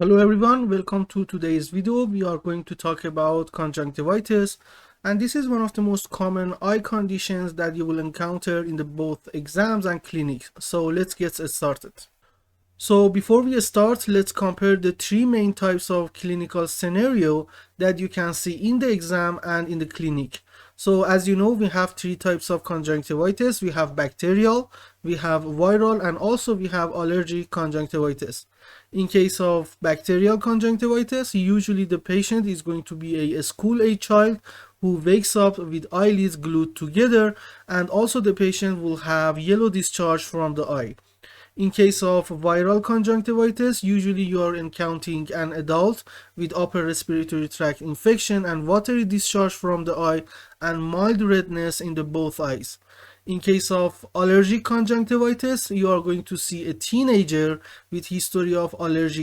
Hello everyone, welcome to today's video. We are going to talk about conjunctivitis, and this is one of the most common eye conditions that you will encounter in both exams and clinics. So let's get started. So before we start, let's compare the three main types of clinical scenario that you can see in the exam and in the clinic. So as you know, we have three types of conjunctivitis. We have bacterial, we have viral, and also we have allergic conjunctivitis. In case of bacterial conjunctivitis, usually the patient is going to be a school-age child who wakes up with eyelids glued together, and also the patient will have yellow discharge from the eye. In case of viral conjunctivitis, usually you are encountering an adult with upper respiratory tract infection and watery discharge from the eye and mild redness in the both eyes. In case of allergic conjunctivitis, you are going to see a teenager with history of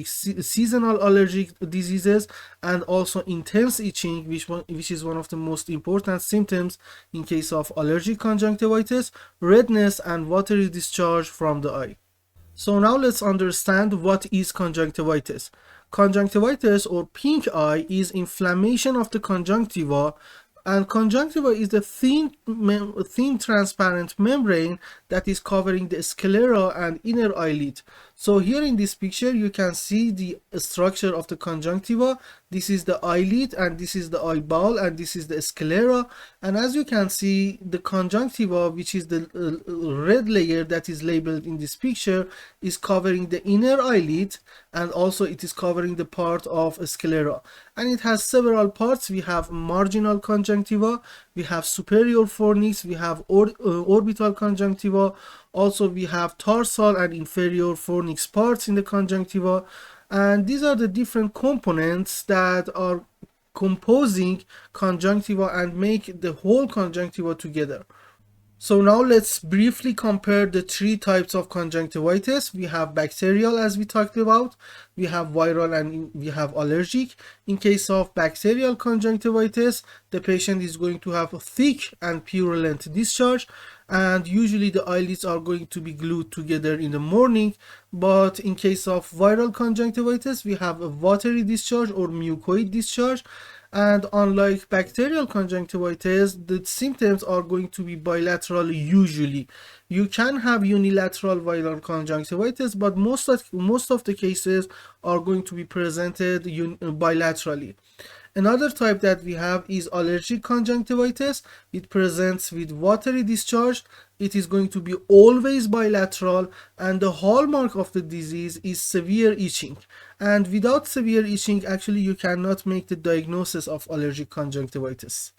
seasonal allergic diseases and also intense itching, which is one of the most important symptoms in case of allergic conjunctivitis, redness and watery discharge from the eye. So now let's understand what is conjunctivitis. Conjunctivitis or pink eye is inflammation of the conjunctiva, and conjunctiva is the thin transparent membrane that is covering the sclera and inner eyelid. So here in this picture you can see the structure of the conjunctiva. This is the eyelid and this is the eyeball and this is the sclera, and as you can see, the conjunctiva, which is the red layer that is labeled in this picture, is covering the inner eyelid, and also it is covering the part of sclera, and it has several parts. We have marginal conjunctiva, we have superior fornix, we have orbital conjunctiva, also we have tarsal and inferior fornix parts in the conjunctiva, and these are the different components that are composing conjunctiva and make the whole conjunctiva together. So now let's briefly compare the three types of conjunctivitis. We have bacterial, as we talked about, we have viral, and we have allergic. In case of bacterial conjunctivitis, the patient is going to have a thick and purulent discharge, and usually the eyelids are going to be glued together in the morning. But in case of viral conjunctivitis, we have a watery discharge or mucoid discharge, and unlike bacterial conjunctivitis, the symptoms are going to be bilateral usually. You can have unilateral viral conjunctivitis, but most of the cases are going to be presented bilaterally. Another type that we have is allergic conjunctivitis. It presents with watery discharge. It is going to be always bilateral, and the hallmark of the disease is severe itching. And without severe itching, actually you cannot make the diagnosis of allergic conjunctivitis.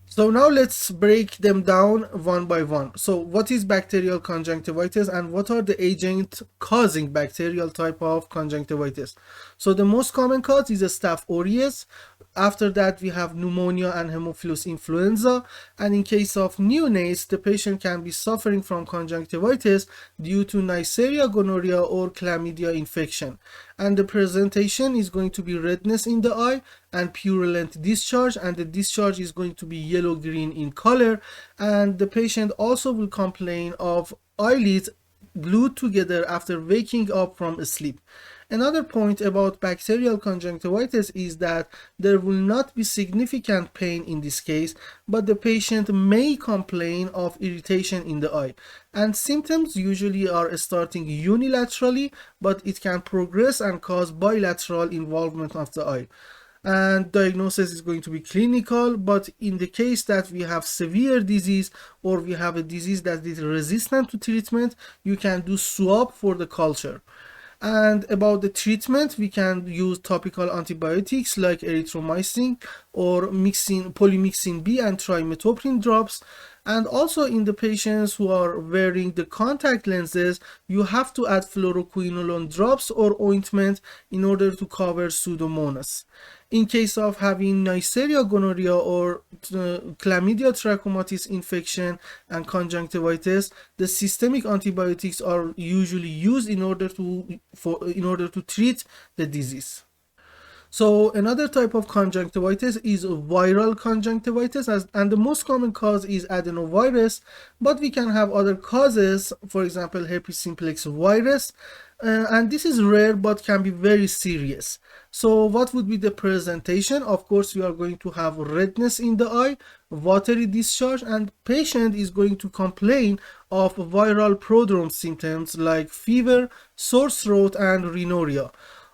So now let's break them down one by one. So what is bacterial conjunctivitis and what are the agents causing bacterial type of conjunctivitis? So the most common cause is a Staph aureus. After that we have pneumonia and Haemophilus influenza, and in case of neonates, the patient can be suffering from conjunctivitis due to Neisseria gonorrhea or chlamydia infection, and the presentation is going to be redness in the eye and purulent discharge, and the discharge is going to be yellow green in color, and the patient also will complain of eyelids glued together after waking up from sleep. Another point about bacterial conjunctivitis is that there will not be significant pain in this case, but the patient may complain of irritation in the eye, and symptoms usually are starting unilaterally, but it can progress and cause bilateral involvement of the eye. And diagnosis is going to be clinical, but in the case that we have severe disease or we have a disease that is resistant to treatment, you can do swab for the culture. And about the treatment, we can use topical antibiotics like erythromycin or polymyxin B and trimethoprim drops. And also in the patients who are wearing the contact lenses, you have to add fluoroquinolone drops or ointment in order to cover pseudomonas. In case of having Neisseria gonorrhea or chlamydia trachomatis infection and conjunctivitis, the systemic antibiotics are usually used in order to treat the disease. So another type of conjunctivitis is viral conjunctivitis, and the most common cause is adenovirus, but we can have other causes, for example herpes simplex virus, and this is rare but can be very serious. So what would be the presentation? Of course, we are going to have redness in the eye, watery discharge, and patient is going to complain of viral prodrome symptoms like fever, sore throat, and rhinorrhea.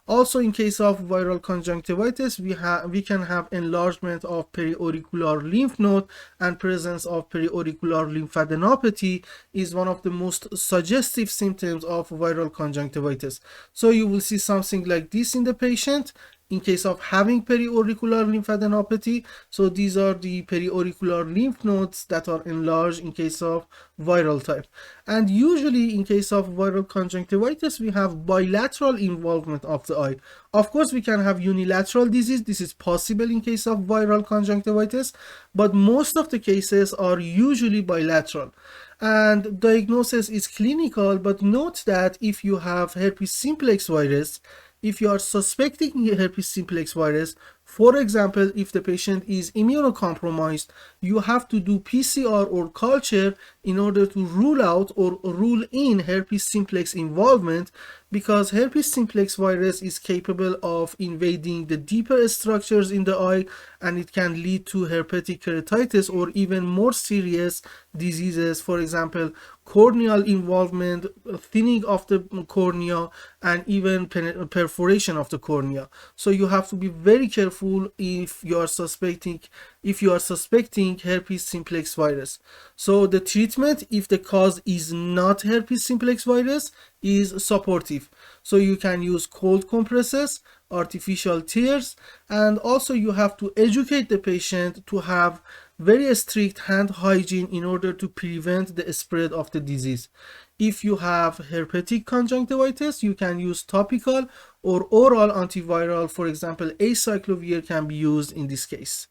Also, in case of viral conjunctivitis, we can have enlargement of periauricular lymph node, and presence of periauricular lymphadenopathy is one of the most suggestive symptoms of viral conjunctivitis. So you will see something like this in the patient in case of having periauricular lymphadenopathy. So these are the periauricular lymph nodes that are enlarged in case of viral type. And usually in case of viral conjunctivitis, we have bilateral involvement of the eye. Of course, we can have unilateral disease. This is possible in case of viral conjunctivitis, but most of the cases are usually bilateral. And diagnosis is clinical, but note that if you have herpes simplex virus, if you are suspecting herpes simplex virus, for example, if the patient is immunocompromised, you have to do PCR or culture in order to rule out or rule in herpes simplex involvement, because herpes simplex virus is capable of invading the deeper structures in the eye, and it can lead to herpetic keratitis or even more serious diseases, for example, corneal involvement, thinning of the cornea, and even perforation of the cornea. So you have to be very careful if you are suspecting herpes simplex virus. So the treatment, if the cause is not herpes simplex virus, is supportive. So you can use cold compresses, artificial tears, and also you have to educate the patient to have very strict hand hygiene in order to prevent the spread of the disease. If you have herpetic conjunctivitis, you can use topical or oral antiviral. For example, acyclovir can be used in this case.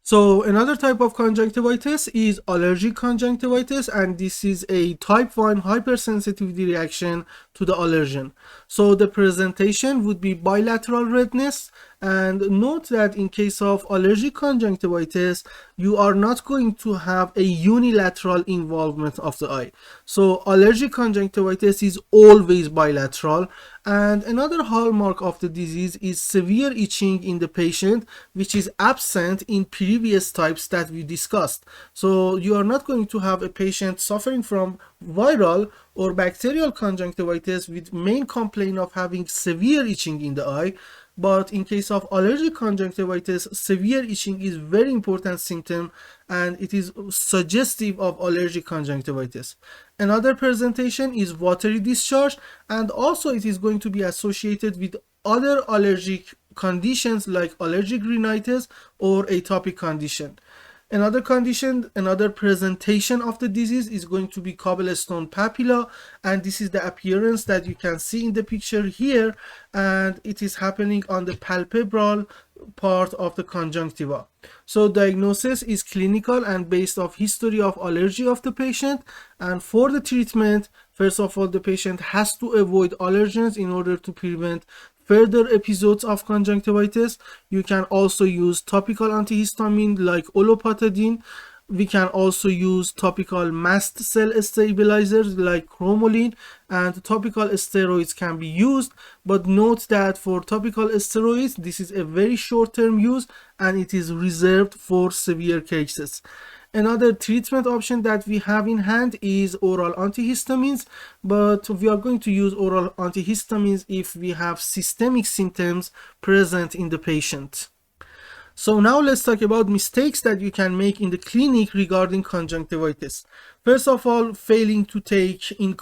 So another type of conjunctivitis is allergic conjunctivitis, and this is a type 1 hypersensitivity reaction to the allergen. So the presentation would be bilateral redness, and note that in case of allergic conjunctivitis, you are not going to have a unilateral involvement of the eye. So allergic conjunctivitis is always bilateral. And another hallmark of the disease is severe itching in the patient, which is absent in previous types that we discussed. So you are not going to have a patient suffering from viral or bacterial conjunctivitis with main complaint of having severe itching in the eye. But in case of allergic conjunctivitis, severe itching is very important symptom, and it is suggestive of allergic conjunctivitis. Another presentation is watery discharge, and also it is going to be associated with other allergic conditions like allergic rhinitis or atopic condition. Another condition, another presentation of the disease is going to be cobblestone papilla, and this is the appearance that you can see in the picture here, and it is happening on the palpebral part of the conjunctiva. So diagnosis is clinical and based off history of allergy of the patient, and for the treatment, first of all, the patient has to avoid allergens in order to prevent further episodes of conjunctivitis. You can also use topical antihistamine like olopatadine. We can also use topical mast cell stabilizers like cromolyn, and topical steroids can be used, but note that for topical steroids, this is a very short-term use and it is reserved for severe cases. Another treatment option that we have in hand is oral antihistamines, but we are going to use oral antihistamines if we have systemic symptoms present in the patient. So now let's talk about mistakes that you can make in the clinic regarding conjunctivitis. First of all, failing to take in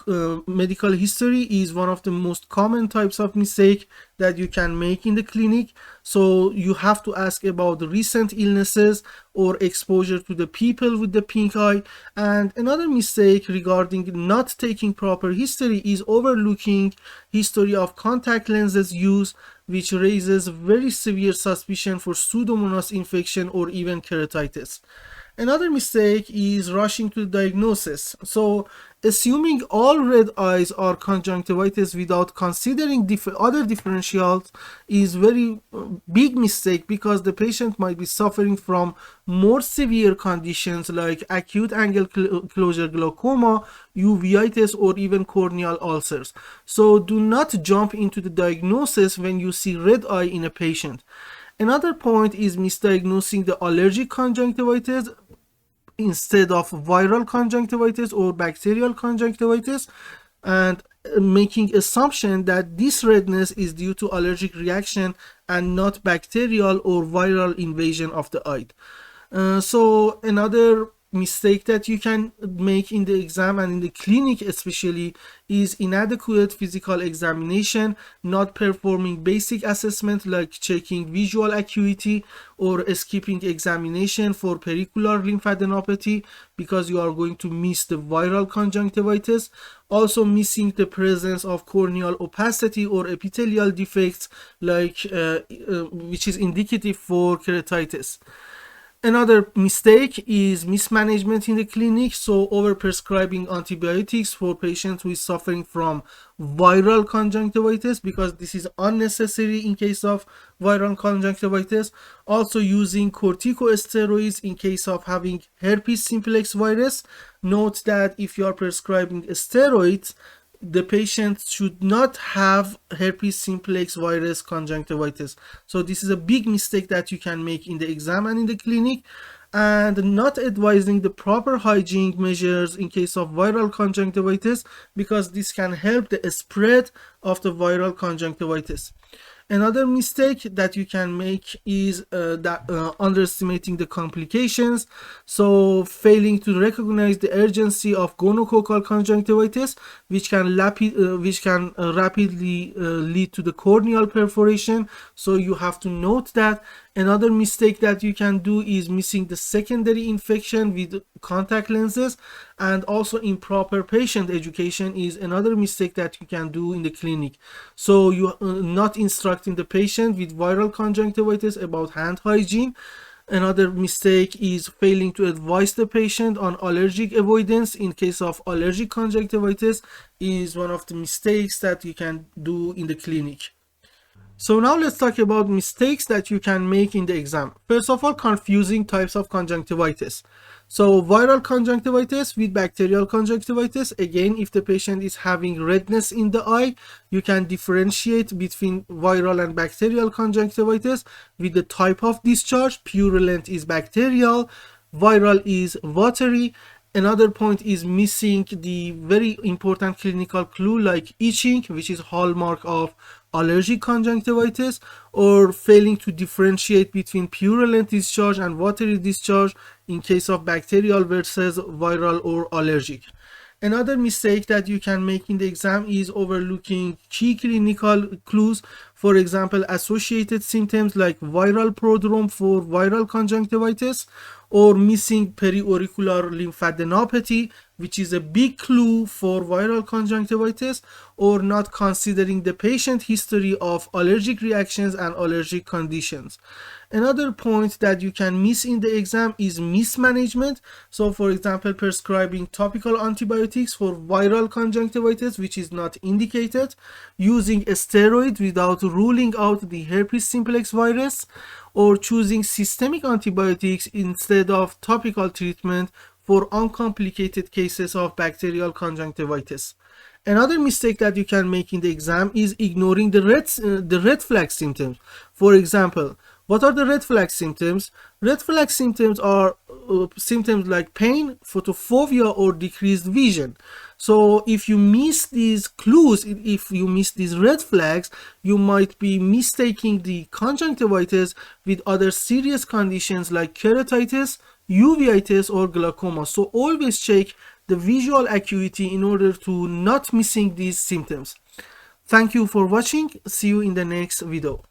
medical history is one of the most common types of mistake that you can make in the clinic. So you have to ask about the recent illnesses or exposure to the people with the pink eye. And another mistake regarding not taking proper history is overlooking history of contact lenses use, which raises very severe suspicion for Pseudomonas infection or even keratitis. Another mistake is rushing to diagnosis. So, assuming all red eyes are conjunctivitis without considering other differentials is very big mistake, because the patient might be suffering from more severe conditions like acute angle closure glaucoma, uveitis, or even corneal ulcers. So, do not jump into the diagnosis when you see red eye in a patient. Another point is misdiagnosing the allergic conjunctivitis instead of viral conjunctivitis or bacterial conjunctivitis, and making assumption that this redness is due to allergic reaction and not bacterial or viral invasion of the eye. So another mistake that you can make in the exam and in the clinic especially is inadequate physical examination, not performing basic assessment like checking visual acuity, or skipping examination for pericular lymphadenopathy because you are going to miss the viral conjunctivitis. Also missing the presence of corneal opacity or epithelial defects like which is indicative for keratitis. Another mistake is mismanagement in the clinic, so overprescribing antibiotics for patients who is suffering from viral conjunctivitis, because this is unnecessary in case of viral conjunctivitis. Also using corticosteroids in case of having herpes simplex virus. Note that if you are prescribing steroids, the patient should not have herpes simplex virus conjunctivitis. So this is a big mistake that you can make in the exam and in the clinic. And not advising the proper hygiene measures in case of viral conjunctivitis, because this can help the spread of the viral conjunctivitis. Another mistake that you can make is underestimating the complications. So failing to recognize the urgency of gonococcal conjunctivitis, which can rapidly lead to the corneal perforation. So you have to note that. Another mistake that you can do is missing the secondary infection with contact lenses, and also improper patient education is another mistake that you can do in the clinic. So you not instructing the patient with viral conjunctivitis about hand hygiene. Another mistake is failing to advise the patient on allergic avoidance in case of allergic conjunctivitis is one of the mistakes that you can do in the clinic. So now let's talk about mistakes that you can make in the exam. First of all, confusing types of conjunctivitis. So viral conjunctivitis with bacterial conjunctivitis. Again, if the patient is having redness in the eye, you can differentiate between viral and bacterial conjunctivitis with the type of discharge. Purulent is bacterial, viral is watery. Another point is missing the very important clinical clue like itching, which is hallmark of allergic conjunctivitis, or failing to differentiate between purulent discharge and watery discharge in case of bacterial versus viral or allergic. Another mistake that you can make in the exam is overlooking key clinical clues. For example, associated symptoms like viral prodrome for viral conjunctivitis, or missing periauricular lymphadenopathy, which is a big clue for viral conjunctivitis, or not considering the patient history of allergic reactions and allergic conditions. Another point that you can miss in the exam is mismanagement. So for example, prescribing topical antibiotics for viral conjunctivitis, which is not indicated, using steroids without ruling out the herpes simplex virus, or choosing systemic antibiotics instead of topical treatment for uncomplicated cases of bacterial conjunctivitis. Another mistake that you can make in the exam is ignoring the red flag symptoms. For example, what are the red flag symptoms? Red flag symptoms are symptoms like pain, photophobia, or decreased vision. So if you miss these clues, if you miss these red flags, you might be mistaking the conjunctivitis with other serious conditions like keratitis, uveitis, or glaucoma. So always check the visual acuity in order to not missing these symptoms. Thank you for watching. See you in the next video.